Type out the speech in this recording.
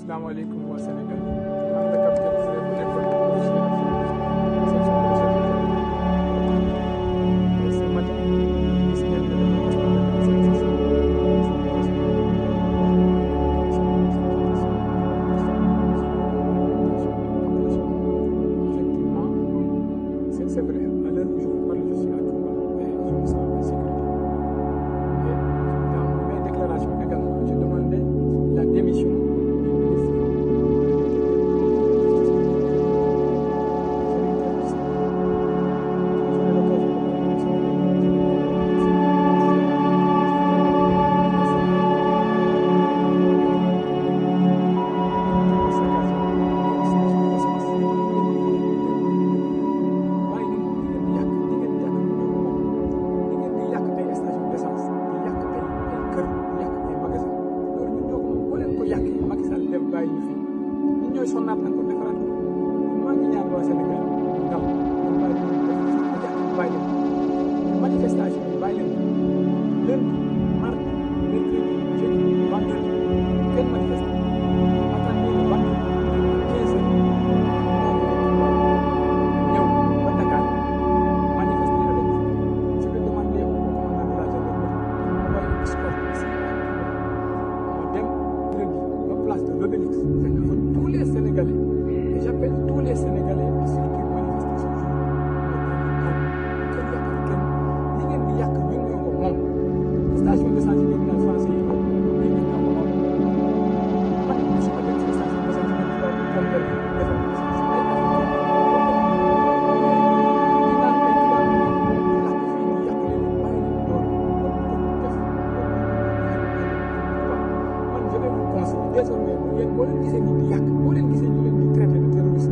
asalaamaaleykum waa Sénégal man la capitaine Touré bu nekkoon policier section de recherche ce matin gis ngeen ne dama effectivement c'est vrai à l'heure où je vous parle je suis à Touba et je me sens en sécurité et dans mes déclarations également je demandais la démission du ministre de sonnaat nañ ko defaraat ko maa ngi ñaan waa Sénégal ndaw ñu bàyyi leen def ko jàpp bàyyi leen manifestation yi bàyyi leen lundi mardi mercredi jeudi vendredi kenn manifeste attendez le vendredi 15 heures ñëw ba Dakar manifester avec vous je vais demander au commandant de la gendarmerie envoyer une escorte ici ma dem lundi ba place de l'Obélisque tous les Sénégalais et j'appelle tous les Sénégalais à sortir manifester ce jour kenn yàqal kenn li ngeen di yàq ñun ñoo ko moom station d'essence yi ngeen naan français yi ñun ñoo ko moom man su ma dem ci station d'essence yi ngeen di compter defal essence ay africain di naan ay tubaab yi làkk fii di yàq leen bàyyi leen loolu def man je vais vous conseiller désormais yéen boo leen gisee nit di yàq boo leen gisee ñu leen di traité de terroriste